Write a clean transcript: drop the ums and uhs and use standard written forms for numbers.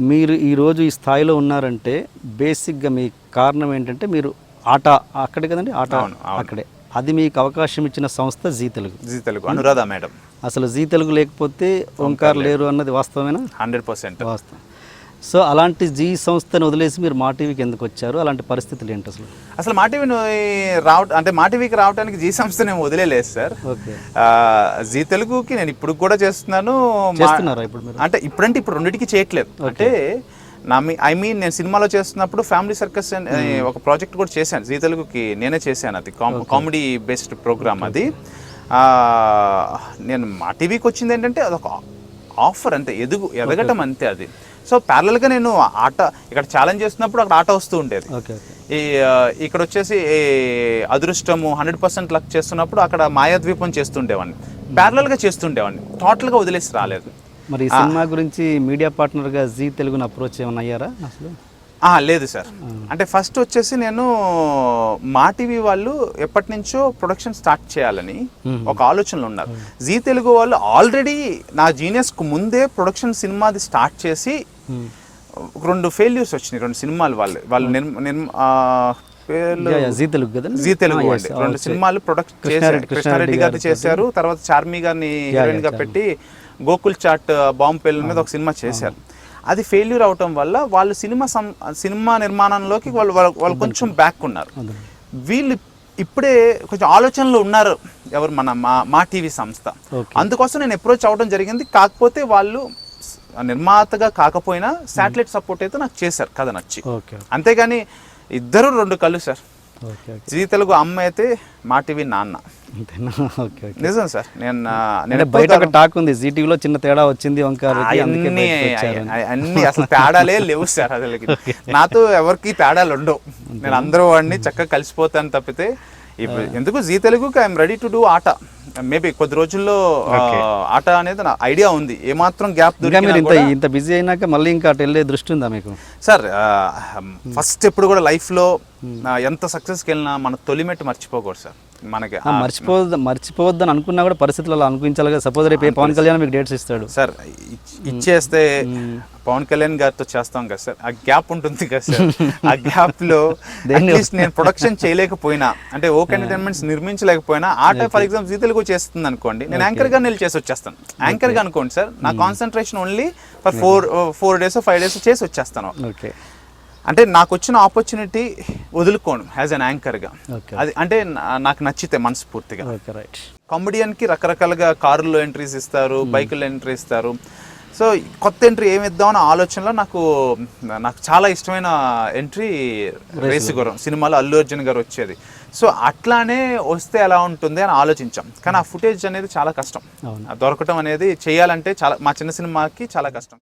మీరు ఈరోజు ఈ స్థాయిలో ఉన్నారంటే బేసిక్గా మీ కారణం ఏంటంటే మీరు ఆట అక్కడే కదండి, ఆట అక్కడే, అది మీకు అవకాశం ఇచ్చిన సంస్థ జీ తెలుగు అనురాధ మేడం. అసలు జీ తెలుగు లేకపోతే ఓంకార్ లేరు అన్నది వాస్తవమేనా? 100% వాస్తవం. సో అలాంటి జీ సంస్థను వదిలేసి మీరు మా టీవీకి ఎందుకు వచ్చారు? అలాంటి పరిస్థితులు ఏంటి అసలు? అసలు మా టీవీకి రావడానికి జీ సంస్థ నేను వదిలేదు సార్. ఓకే. జీ తెలుగుకి నేను ఇప్పుడు కూడా చేస్తున్నాను. చేస్తున్నారా ఇప్పుడు మీరు? అంటే ఇప్పుడు రెండింటికి చేయట్లేదు. అంటే నేను సినిమాలో చేస్తున్నప్పుడు ఫ్యామిలీ సర్కస్ ఒక ప్రాజెక్ట్ కూడా చేశాను జీ తెలుగుకి, నేనే చేశాను. అది కామెడీ బేస్డ్ ప్రోగ్రామ్. అది నేను మా టీవీకి వచ్చింది ఏంటంటే అదొక ఆఫర్ అంతే, ఎదగటం అంతే అది. సో ప్యారలల్గా నేను ఆట ఇక్కడ ఛాలెంజ్ చేస్తున్నప్పుడు అక్కడ ఆట వస్తూ ఉండేది. ఇక్కడ వచ్చేసి అదృష్టము 100% లక్ చేస్తున్నప్పుడు అక్కడ మాయాద్వీపం చేస్తుండేవాడిని, ప్యారలల్గా చేస్తుండేవాడిని, టోటల్గా వదిలేసి రాలేదు. మరి ఈ సినిమా గురించి మీడియా పార్ట్నర్గా జీ తెలుగుని అప్రోచ్ ఏమైనా అయ్యారా అసలు? లేదు సార్. అంటే ఫస్ట్ వచ్చేసి నేను మా టీవీ వాళ్ళు ఎప్పటి నుంచో ప్రొడక్షన్ స్టార్ట్ చేయాలని ఒక ఆలోచనలో ఉన్నారు. జీ తెలుగు వాళ్ళు ఆల్రెడీ నా జీనియస్కు ముందే ప్రొడక్షన్ సినిమాది స్టార్ట్ చేసి 2 ఫెయిల్యూర్స్ వచ్చినాయి, 2 సినిమాలు వాళ్ళు జీ తెలుగు కదా, జీ తెలుగు అండి. 2 సినిమాలు ప్రొడక్ట్ చేశారు. కృష్ణారెడ్డి గారిని చేశారు, తర్వాత చార్మి గారిని హీరోయిన్ గా పెట్టి గోకుల్ చాట్ బాంబు పేర్ల మీద ఒక సినిమా చేశారు. అది ఫెయిల్యూర్ అవటం వల్ల వాళ్ళు సినిమా నిర్మాణంలోకి వాళ్ళు కొంచెం బ్యాక్ ఉన్నారు. వీళ్ళు ఇప్పుడే కొంచెం ఆలోచనలో ఉన్నారు, ఎవరు మా టీవీ సంస్థ. అందుకోసం నేను అప్రోచ్ అవ్వడం జరిగింది. కాకపోతే వాళ్ళు నిర్మాతగా కాకపోయినా శాటిలైట్ సపోర్ట్ అయితే నాకు చేశారు, కథ నచ్చి. అంతేగాని ఇద్దరు 2 కళ్ళు సార్. జీ తెలుగు అమ్మ అయితే మా టీవీ నాన్న. నిజం సార్. నేను బయట ఒక టాక్ ఉంది, జీ టీవీలో చిన్న తేడా వచ్చింది ఓంకార్, అన్ని అసలు తేడాలే లేవు సార్. అసలు నాతో ఎవరికి తేడాలు ఉండవు, నేను అందరూ వాడిని చక్కగా కలిసిపోతాను తప్పితే. ఇప్పుడు ఎందుకు జీ తెలుగుకి ఐఎమ్ రెడీ టు డూ ఆట. మేబీ కొద్ది రోజుల్లో ఆట అనేది నా ఐడియా ఉంది. ఏమాత్రం గ్యాప్ ఇంత బిజీ అయినాక మళ్ళీ ఇంకా అటు వెళ్ళే దృష్టి ఉందా మీకు? సార్ ఫస్ట్ ఎప్పుడు కూడా లైఫ్లో ఎంత సక్సెస్కి వెళ్ళినా మన తొలిమెట్టు మర్చిపోకూడదు సార్. మనకి మర్చిపోవద్దని అనుకున్నా కూడా పరిస్థితులు అలా అనుకుంచాలి కదా. సపోజ్ రేపు పవన్ కళ్యాణ్ మీకు డేట్స్ ఇస్తాడు సార్, ఇచ్చేస్తే పవన్ కళ్యాణ్ గారితో చేస్తాం కదా సార్, ఆ గ్యాప్ ఉంటుంది కదా సార్. ఆ గ్యాప్ లో అట్లీస్ట్ నేను ప్రొడక్షన్ చేయలేకపోయినా, అంటే ఓకే ఎంటర్టైన్మెంట్స్ నిర్మించలేకపోయినా, ఆట ఫర్ ఎగ్జాంపుల్ జీ తెలుగు చేస్తుంది అనుకోండి, నేను యాంకర్ గా వెళ్ళి చేసి వచ్చేస్తాను. యాంకర్ గా అనుకోండి సార్, నా concentration only for 4 days 5 days చేసి వచ్చేస్తాను. అంటే నాకు వచ్చిన ఆపర్చునిటీ వదులుకోను యాజ్ అన్ యాంకర్గా. అది అంటే నాకు నచ్చితే మనస్ఫూర్తిగా. కామెడియన్కి రకరకాలుగా కారుల్లో ఎంట్రీస్ ఇస్తారు, బైకుల్లో ఎంట్రీ ఇస్తారు. సో కొత్త ఎంట్రీ ఏమి ఇద్దామన్న ఆలోచనలో నాకు చాలా ఇష్టమైన ఎంట్రీ రేసుగుర్రం సినిమాలో అల్లు అర్జున్ గారు వచ్చేది. సో అట్లానే వస్తే ఎలా ఉంటుంది అని ఆలోచించాం. కానీ ఆ ఫుటేజ్ అనేది చాలా కష్టం, దొరకటం అనేది చేయాలంటే చాలా, మా చిన్న సినిమాకి చాలా కష్టం.